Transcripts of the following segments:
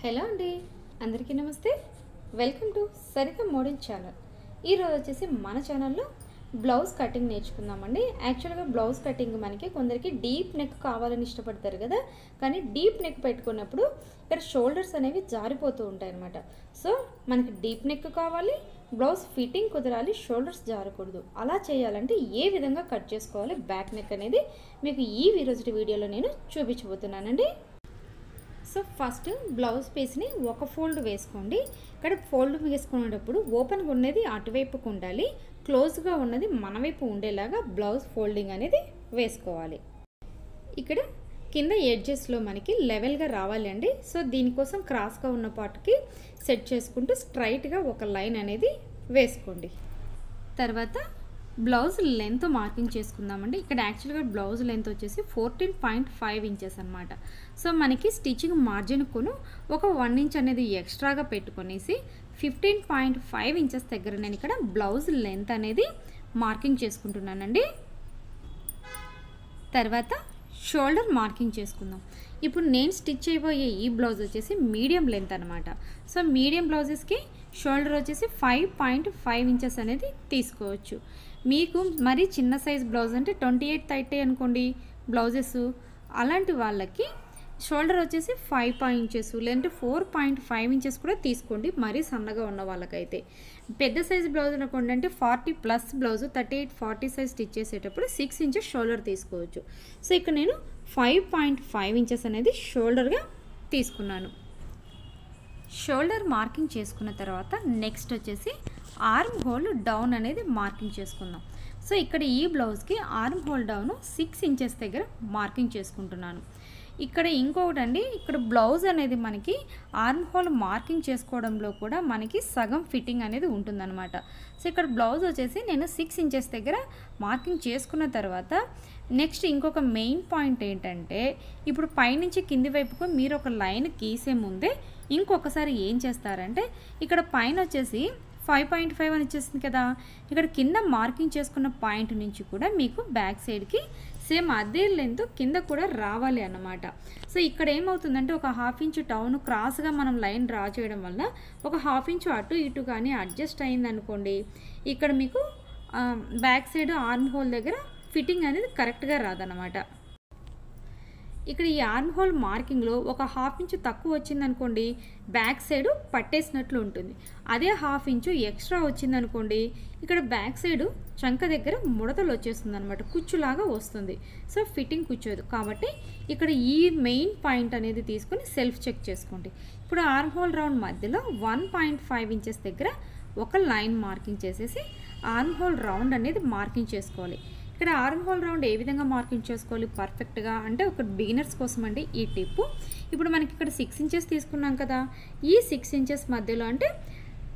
Hello అండి, అందరికీ నమస్తే. Welcome to Saritha model channel. ఈరోజు వచ్చేసి మన ఛానల్లో బ్లౌజ్ కటింగ్ నేర్చుకుందామండి. యాక్చువల్గా బ్లౌజ్ కటింగ్ మనకి కొందరికి డీప్ నెక్ కావాలని ఇష్టపడతారు కదా, కానీ డీప్ నెక్ పెట్టుకున్నప్పుడు ఇక్కడ షోల్డర్స్ అనేవి జారిపోతూ ఉంటాయి అన్నమాట. సో మనకి డీప్ నెక్ కావాలి, బ్లౌజ్ ఫిట్టింగ్ కుదరాలి, షోల్డర్స్ జారకూడదు. అలా చేయాలంటే ఏ విధంగా కట్ చేసుకోవాలి బ్యాక్ నెక్ అనేది మీకు ఈ రోజు వీడియోలో నేను చూపించబోతున్నానండి. సో ఫస్ట్ బ్లౌజ్ పీస్ని ఒక ఫోల్డ్ వేసుకోండి. ఇక్కడ ఫోల్డ్ వేసుకునేటప్పుడు ఓపెన్గా ఉన్నది అటువైపుకు ఉండాలి, క్లోజ్గా ఉన్నది మన వైపు ఉండేలాగా బ్లౌజ్ ఫోల్డింగ్ అనేది వేసుకోవాలి. ఇక్కడ కింద ఎడ్జెస్లో మనకి లెవెల్గా రావాలి అండి. సో దీనికోసం క్రాస్గా ఉన్న పార్ట్కి సెట్ చేసుకుంటూ స్ట్రైట్గా ఒక లైన్ అనేది వేసుకోండి. తర్వాత బ్లౌజ్ లెంత్ మార్కింగ్ చేసుకుందామండి. ఇక్కడ యాక్చువల్గా బ్లౌజ్ లెంత్ వచ్చేసి 14.5 ఇంచెస్ అనమాట. సో మనకి స్టిచ్చింగ్ మార్జిన్ కొను ఒక 1 ఇంచ్ అనేది ఎక్స్ట్రాగా పెట్టుకొనేసి 15.5 ఇంచెస్ దగ్గర నేను ఇక్కడ బ్లౌజ్ లెంత్ అనేది మార్కింగ్ చేసుకుంటున్నానండి. తర్వాత షోల్డర్ మార్కింగ్ చేసుకుందాం. ఇప్పుడు నేను స్టిచ్ చేయబోయే ఈ బ్లౌజ్ వచ్చేసి మీడియం లెంత్ అనమాట. సో మీడియం బ్లౌజెస్కి షోల్డర్ వచ్చేసి 5.5 ఇంచెస్ అనేది తీసుకోవచ్చు. మీకు మరి చిన్న సైజ్ బ్లౌజ్ అంటే 28-30 అనుకోండి బ్లౌజెస్, అలాంటి వాళ్ళకి షోల్డర్ వచ్చేసి 5 ఇంచెస్ లేదంటే 4.5 ఇంచెస్ కూడా తీసుకోండి, మరీ సన్నగా ఉన్న వాళ్ళకైతే. పెద్ద సైజ్ బ్లౌజ్ అనుకోండి అంటే 40+ బ్లౌజ్ 38-40 సైజ్ స్టిచ్ చేసేటప్పుడు 6 ఇంచెస్ షోల్డర్ తీసుకోవచ్చు. సో ఇక్కడ నేను 5.5 ఇంచెస్ అనేది షోల్డర్గా తీసుకున్నాను. షోల్డర్ మార్కింగ్ చేసుకున్న తర్వాత నెక్స్ట్ వచ్చేసి ఆర్మ్ హోల్ డౌన్ అనేది మార్కింగ్ చేసుకుందాం. సో ఇక్కడ ఈ బ్లౌజ్కి ఆర్మ్ హోల్ డౌన్ 6 ఇంచెస్ దగ్గర మార్కింగ్ చేసుకుంటున్నాను. ఇక్కడ ఇంకొకటి అండి, ఇక్కడ బ్లౌజ్ అనేది మనకి ఆర్మ్ హోల్ మార్కింగ్ చేసుకోవడంలో కూడా మనకి సగం ఫిట్టింగ్ అనేది ఉంటుందన్నమాట. సో ఇక్కడ బ్లౌజ్ వచ్చేసి నేను 6 ఇంచెస్ దగ్గర మార్కింగ్ చేసుకున్న తర్వాత నెక్స్ట్ ఇంకొక మెయిన్ పాయింట్ ఏంటంటే, ఇప్పుడు పైనుంచి కింది వైపుకు మీరు ఒక లైన్ గీసే ముందే ఇంకొకసారి ఏం చేస్తారంటే, ఇక్కడ పైన వచ్చేసి 5.5 అని వచ్చేసింది కదా, ఇక్కడ కింద మార్కింగ్ చేసుకున్న పాయింట్ నుంచి కూడా మీకు బ్యాక్ సైడ్కి సేమ్ అదే లెంత్ కింద కూడా రావాలి అన్నమాట. సో ఇక్కడ ఏమవుతుందంటే ఒక 1/2 ఇంచ్ టౌన్ క్రాస్గా మనం లైన్ డ్రా చేయడం వల్ల ఒక 1/2 ఇంచ్ అటు ఇటు కానీ అడ్జస్ట్ అయింది అనుకోండి, ఇక్కడ మీకు బ్యాక్ సైడ్ ఆర్మ్ హోల్ దగ్గర ఫిట్టింగ్ అనేది కరెక్ట్గా రాదన్నమాట. ఇక్కడ ఈ ఆర్మ్ హోల్ మార్కింగ్లో ఒక 1/2 ఇంచ్ తక్కువ వచ్చిందనుకోండి బ్యాక్ సైడ్ పట్టేసినట్లు ఉంటుంది. అదే 1/2 ఇంచ్ ఎక్స్ట్రా వచ్చిందనుకోండి ఇక్కడ బ్యాక్ సైడ్ చంక దగ్గర ముడతలు వచ్చేస్తుంది అనమాట, కుచ్చులాగా వస్తుంది. సో ఫిట్టింగ్ కూర్చోదు. కాబట్టి ఇక్కడ ఈ మెయిన్ పాయింట్ అనేది తీసుకొని సెల్ఫ్ చెక్ చేసుకోండి. ఇప్పుడు ఆర్మ్ హోల్ రౌండ్ మధ్యలో 1.5 ఇంచెస్ దగ్గర ఒక లైన్ మార్కింగ్ చేసేసి ఆర్మ్ హోల్ రౌండ్ అనేది మార్కింగ్ చేసుకోవాలి. ఇక్కడ ఆర్మ్ హోల్ రౌండ్ ఏ విధంగా మార్కింగ్ చేసుకోవాలి పర్ఫెక్ట్గా అంటే ఒక బిగినర్స్ కోసం అండి ఈ టిప్పు. ఇప్పుడు మనకి ఇక్కడ 6 ఇంచెస్ తీసుకున్నాం కదా, ఈ 6 ఇంచెస్ మధ్యలో అంటే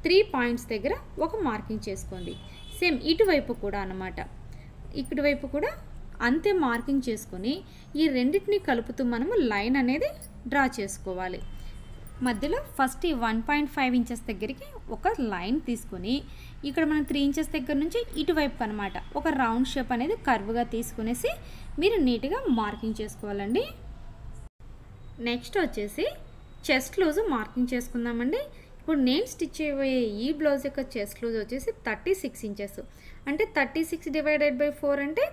3 పాయింట్స్ దగ్గర ఒక మార్కింగ్ చేసుకోండి. సేమ్ ఇటువైపు కూడా అనమాట, ఇటువైపు కూడా అంతే మార్కింగ్ చేసుకొని ఈ రెండింటిని కలుపుతూ మనము లైన్ అనేది డ్రా చేసుకోవాలి. మధ్యలో ఫస్ట్ ఈ 1.5 ఇంచెస్ దగ్గరికి ఒక లైన్ తీసుకొని ఇక్కడ మనం 3 ఇంచెస్ దగ్గర నుంచి ఇటువైపు అనమాట ఒక రౌండ్ షేప్ అనేది కర్వ్గా తీసుకునేసి మీరు నీట్గా మార్కింగ్ చేసుకోవాలండి. నెక్స్ట్ వచ్చేసి చెస్ట్ లూజ్ మార్కింగ్ చేసుకుందామండి. ఇప్పుడు నేను స్టిచ్ చేయబోయే ఈ బ్లౌజ్ యొక్క చెస్ట్ లూజ్ వచ్చేసి 36 ఇంచెస్, అంటే 36/4 అంటే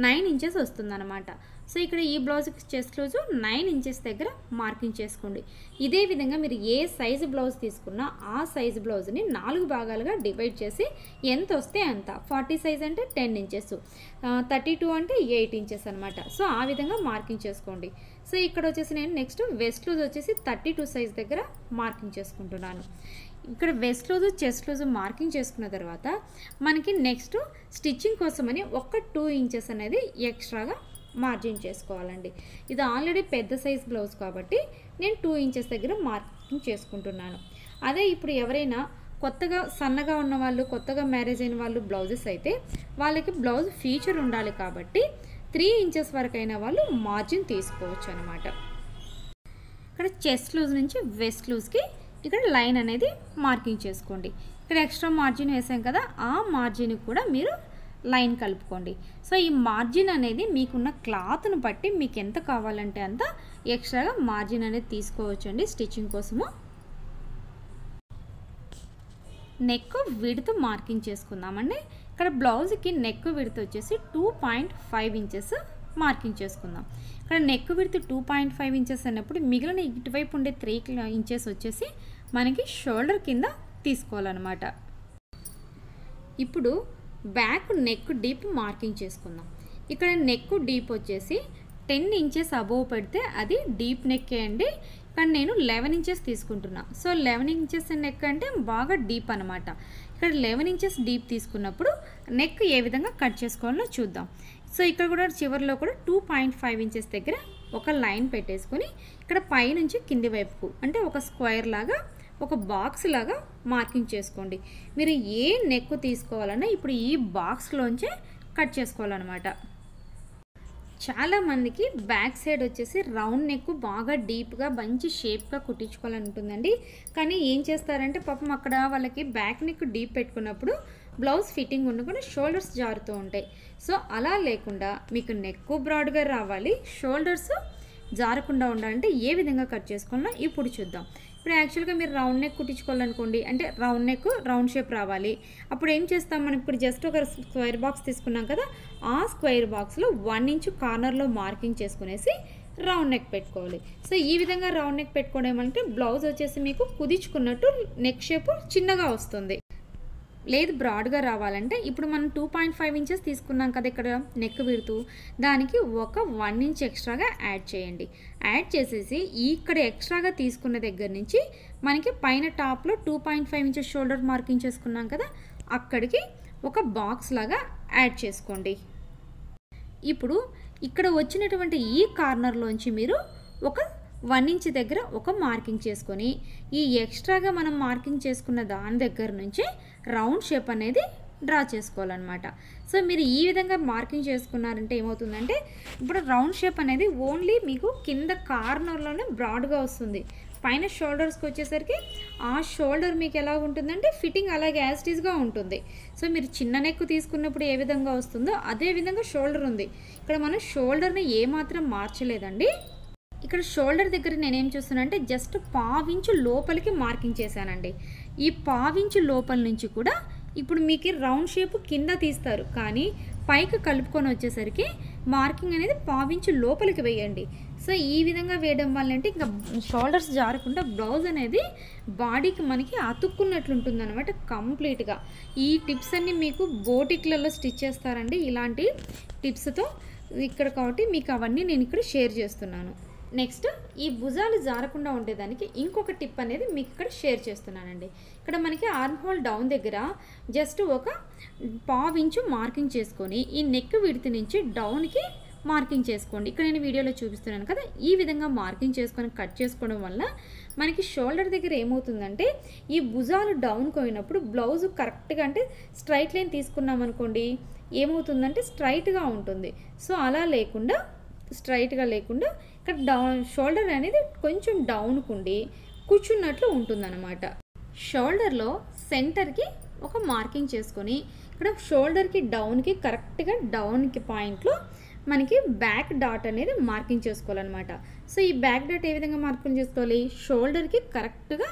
9 ఇంచెస్ వస్తుందన్నమాట. సో ఇక్కడ ఈ బ్లౌజ్కి చెస్ట్ లూజ్ 9 ఇంచెస్ దగ్గర మార్కింగ్ చేసుకోండి. ఇదే విధంగా మీరు ఏ సైజు బ్లౌజ్ తీసుకున్నా ఆ సైజు బ్లౌజ్ని 4 భాగాలుగా డివైడ్ చేసి ఎంత వస్తే అంత, 40 సైజ్ అంటే 10 ఇంచెస్, 32 అంటే 8 ఇంచెస్ అనమాట. సో ఆ విధంగా మార్కింగ్ చేసుకోండి. సో ఇక్కడ వచ్చేసి నేను నెక్స్ట్ వెస్ట్ లూజ్ వచ్చేసి 32 సైజ్ దగ్గర మార్కింగ్ చేసుకుంటున్నాను. ఇక్కడ waist loose chest loose marking చేసుకున్న తర్వాత మనకి నెక్స్ట్ స్టిచ్చింగ్ కోసమని ఒక 2 ఇంచెస్ అనేది ఎక్స్ట్రాగా మార్జిన్ చేసుకోవాలండి. ఇది ఆల్రెడీ పెద్ద సైజ్ బ్లౌజ్ కాబట్టి నేను 2 ఇంచెస్ దగ్గర మార్కింగ్ చేసుకుంటున్నాను. అదే ఇప్పుడు ఎవరైనా కొత్తగా సన్నగా ఉన్న వాళ్ళు, కొత్తగా మ్యారేజ్ అయిన వాళ్ళు బ్లౌజెస్ అయితే వాళ్ళకి బ్లౌజ్ ఫీచర్ ఉండాలి కాబట్టి 3 ఇంచెస్ వరకు అయిన వాళ్ళు మార్జిన్ తీసుకోవచ్చు అనమాట. ఇక్కడ చెస్ట్ లూజ్ నుంచి వెస్ట్ లూజ్కి ఇక్కడ లైన్ అనేది మార్కింగ్ చేసుకోండి. ఇక్కడ ఎక్స్ట్రా మార్జిన్ వేసాం కదా, ఆ మార్జిన్ కూడా మీరు లైన్ కలుపుకోండి. సో ఈ మార్జిన్ అనేది మీకున్న క్లాత్ను బట్టి మీకు ఎంత కావాలంటే అంత ఎక్స్ట్రాగా మార్జిన్ అనేది తీసుకోవచ్చండి స్టిచ్చింగ్ కోసము. నెక్ విడ్త్ మార్కింగ్ చేసుకుందామండి. ఇక్కడ బ్లౌజ్కి నెక్ విడ్త్ వచ్చేసి 2.5 ఇంచెస్ మార్కింగ్ చేసుకుందాం. ఇక్కడ నెక్ విడ్త్ 2.5 ఇంచెస్ అన్నప్పుడు మిగిలిన ఇటువైపు ఉండే 3 ఇంచెస్ వచ్చేసి మనకి షోల్డర్ కింద తీసుకోవాలన్నమాట. ఇప్పుడు బ్యాక్ నెక్ డీప్ మార్కింగ్ చేసుకుందాం. ఇక్కడ నెక్ డీప్ వచ్చేసి 10 ఇంచెస్ అబోవ్ పెడితే అది డీప్ నెక్ అండి. కానీ నేను 11 ఇంచెస్ తీసుకుంటున్నా. సో 11 ఇంచెస్ నెక్ అంటే బాగా డీప్ అనమాట. ఇక్కడ 11 ఇంచెస్ డీప్ తీసుకున్నప్పుడు నెక్ ఏ విధంగా కట్ చేసుకోవాలో చూద్దాం. సో ఇక్కడ కూడా చివరిలో కూడా 2.5 ఇంచెస్ దగ్గర ఒక లైన్ పెట్టేసుకొని ఇక్కడ పైనుంచి కింది వైపుకు అంటే ఒక స్క్వేర్ లాగా ఒక బాక్స్ లాగా మార్కింగ్ చేసుకోండి. మీరు ఏ నెక్ తీసుకోవాలన్నా ఇప్పుడు ఈ బాక్స్లోంచే కట్ చేసుకోవాలన్నమాట. చాలామందికి బ్యాక్ సైడ్ వచ్చేసి రౌండ్ నెక్ బాగా డీప్గా మంచి షేప్గా కుట్టించుకోవాలని ఉంటుందండి. కానీ ఏం చేస్తారంటే పాపం అక్కడ వాళ్ళకి బ్యాక్ నెక్ డీప్ పెట్టుకున్నప్పుడు బ్లౌజ్ ఫిట్టింగ్ ఉండకుండా షోల్డర్స్ జారుతూ ఉంటాయి. సో అలా లేకుండా మీకు నెక్ బ్రాడ్గా రావాలి, షోల్డర్స్ జారకుండా ఉండాలంటే ఏ విధంగా కట్ చేసుకోవాలో ఇప్పుడు చూద్దాం. ఇప్పుడు యాక్చువల్గా మీరు రౌండ్ నెక్ కుట్టించుకోవాలనుకోండి, అంటే రౌండ్ నెక్ రౌండ్ షేప్ రావాలి. అప్పుడు ఏం చేస్తాం, మనం ఇప్పుడు జస్ట్ ఒక స్క్వేర్ బాక్స్ తీసుకున్నాం కదా, ఆ స్క్వేర్ బాక్స్లో 1 ఇంచ్ కార్నర్లో మార్కింగ్ చేసుకునేసి రౌండ్ నెక్ పెట్టుకోవాలి. సో ఈ విధంగా రౌండ్ నెక్ పెట్టుకోవడం అంటే బ్లౌజ్ వచ్చేసి మీకు కుదించుకున్నట్టు నెక్ షేప్ చిన్నగా వస్తుంది. లేదు బ్రాడ్గా రావాలంటే ఇప్పుడు మనం 2.5 ఇంచెస్ తీసుకున్నాం కదా ఇక్కడ నెక్ విడుతూ, దానికి ఒక 1 ఇంచ్ ఎక్స్ట్రాగా యాడ్ చేయండి. యాడ్ చేసేసి ఇక్కడ ఎక్స్ట్రాగా తీసుకున్న దగ్గర నుంచి మనకి పైన టాప్లో 2.5 ఇంచెస్ షోల్డర్ మార్కింగ్ చేసుకున్నాం కదా, అక్కడికి ఒక బాక్స్ లాగా యాడ్ చేసుకోండి. ఇప్పుడు ఇక్కడ వచ్చినటువంటి ఈ కార్నర్లోంచి మీరు ఒక 1 ఇంచ్ దగ్గర ఒక మార్కింగ్ చేసుకొని ఈ ఎక్స్ట్రాగా మనం మార్కింగ్ చేసుకున్న దాని దగ్గర నుంచి రౌండ్ షేప్ అనేది డ్రా చేసుకోవాలన్నమాట. సో మీరు ఈ విధంగా మార్కింగ్ చేసుకున్నారంటే ఏమవుతుందంటే ఇప్పుడు రౌండ్ షేప్ అనేది ఓన్లీ మీకు కింద కార్నర్లోనే బ్రాడ్గా వస్తుంది. పైన షోల్డర్స్కి వచ్చేసరికి ఆ షోల్డర్ మీకు ఎలా ఉంటుందంటే ఫిట్టింగ్ అలాగే యాజ్ ఇట్ ఈస్గా ఉంటుంది. సో మీరు చిన్న నెక్ తీసుకున్నప్పుడు ఏ విధంగా వస్తుందో అదే విధంగా షోల్డర్ ఉంది. ఇక్కడ మనం షోల్డర్ని ఏమాత్రం మార్చలేదండి. ఇక్కడ షోల్డర్ దగ్గర నేనేం చేస్తున్నా అంటే జస్ట్ 1/2 ఇంచు లోపలికి మార్కింగ్ చేశానండి. ఈ 1/2 ఇంచు లోపల నుంచి కూడా ఇప్పుడు మీకు రౌండ్ షేప్ కింద తీస్తారు, కానీ పైకి కలుపుకొని వచ్చేసరికి మార్కింగ్ అనేది 1/2 ఇంచు లోపలికి వేయండి. సో ఈ విధంగా వేయడం వల్ల అంటే ఇంకా షోల్డర్స్ జారకుండా బ్లౌజ్ అనేది బాడీకి మనకి అతుక్కున్నట్లు ఉంటుంది అనమాట కంప్లీట్గా. ఈ టిప్స్ అన్నీ మీకు బోటిక్లలో స్టిచ్ చేస్తారండి ఇలాంటి టిప్స్తో ఇక్కడ, కాబట్టి మీకు అవన్నీ నేను ఇక్కడ షేర్ చేస్తున్నాను. నెక్స్ట్ ఈ భుజాలు జారకుండా ఉండేదానికి ఇంకొక టిప్ అనేది మీకు ఇక్కడ షేర్ చేస్తున్నానండి. ఇక్కడ మనకి ఆర్మ్ హోల్ డౌన్ దగ్గర జస్ట్ ఒక 1/2 ఇంచు మార్కింగ్ చేసుకొని ఈ నెక్ విడ్త్ నుంచి డౌన్కి మార్కింగ్ చేసుకోండి. ఇక్కడ నేను వీడియోలో చూపిస్తున్నాను కదా, ఈ విధంగా మార్కింగ్ చేసుకొని కట్ చేసుకోవడం వల్ల మనకి షోల్డర్ దగ్గర ఏమవుతుందంటే ఈ భుజాలు డౌన్కి పోయినప్పుడు బ్లౌజ్ కరెక్ట్గా అంటే స్ట్రైట్ లైన్ తీసుకున్నాం అనుకోండి ఏమవుతుందంటే స్ట్రైట్గా ఉంటుంది. సో అలా లేకుండా స్ట్రైట్గా లేకుండా ఇక్కడ డౌన్ షోల్డర్ అనేది కొంచెం డౌన్కు ఉండి కూర్చున్నట్లు ఉంటుందన్నమాట. షోల్డర్లో సెంటర్కి ఒక మార్కింగ్ చేసుకొని ఇక్కడ షోల్డర్కి డౌన్కి కరెక్ట్గా డౌన్కి పాయింట్లో మనకి బ్యాక్ డాట్ అనేది మార్కింగ్ చేసుకోవాలన్నమాట. సో ఈ బ్యాక్ డాట్ ఏ విధంగా మార్కింగ్ చేసుకోవాలి, షోల్డర్కి కరెక్ట్గా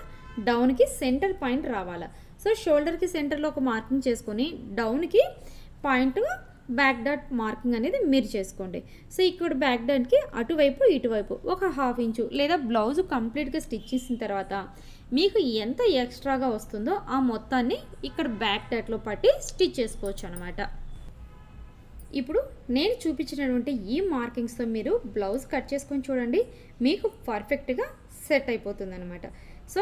డౌన్కి సెంటర్ పాయింట్ రావాలి. సో షోల్డర్కి సెంటర్లో ఒక మార్కింగ్ చేసుకొని డౌన్కి పాయింట్ బ్యాక్ డాట్ మార్కింగ్ అనేది మీరు చేసుకోండి. సో ఇక్కడ బ్యాక్ డాట్కి అటువైపు ఇటువైపు ఒక 1/2 ఇంచు లేదా బ్లౌజ్ కంప్లీట్గా స్టిచ్ చేసిన తర్వాత మీకు ఎంత ఎక్స్ట్రాగా వస్తుందో ఆ మొత్తాన్ని ఇక్కడ బ్యాక్ డాట్లో పట్టి స్టిచ్ చేసుకోవచ్చు అనమాట. ఇప్పుడు నేను చూపించినటువంటి ఈ మార్కింగ్స్తో మీరు బ్లౌజ్ కట్ చేసుకొని చూడండి, మీకు పర్ఫెక్ట్గా సెట్ అయిపోతుంది అనమాట. సో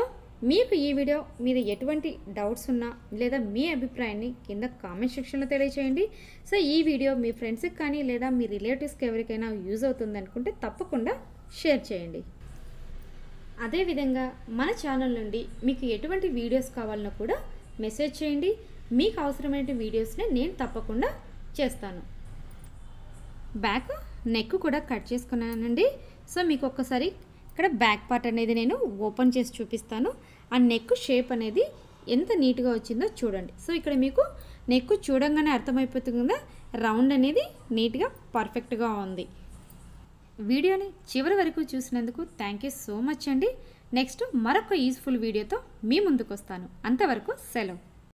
మీకు ఈ వీడియో మీద ఎటువంటి డౌట్స్ ఉన్నా లేదా మీ అభిప్రాయాన్ని కింద కామెంట్ సెక్షన్లో తెలియచేయండి. సో ఈ వీడియో మీ ఫ్రెండ్స్కి కానీ లేదా మీ రిలేటివ్స్కి ఎవరికైనా యూజ్ అవుతుంది అనుకుంటే తప్పకుండా షేర్ చేయండి. అదేవిధంగా మన ఛానల్ నుండి మీకు ఎటువంటి వీడియోస్ కావాలన్నా కూడా మెసేజ్ చేయండి. మీకు అవసరమైన వీడియోస్ని నేను తప్పకుండా చేస్తాను. బ్యాక్ నెక్ కూడా కట్ చేసుకున్నానండి. సో మీకు ఒక్కసారి ఇక్కడ బ్యాక్ పార్ట్ అనేది నేను ఓపెన్ చేసి చూపిస్తాను. ఆ నెక్ షేప్ అనేది ఎంత నీట్గా వచ్చిందో చూడండి. సో ఇక్కడ మీకు నెక్ చూడంగానే అర్థమైపోతుంది కదా, రౌండ్ అనేది నీట్గా పర్ఫెక్ట్గా ఉంది. వీడియోని చివరి వరకు చూసినందుకు థ్యాంక్ యూ సో మచ్ అండి. నెక్స్ట్ మరొక యూస్ఫుల్ వీడియోతో మీ ముందుకు వస్తాను. అంతవరకు సెలవు.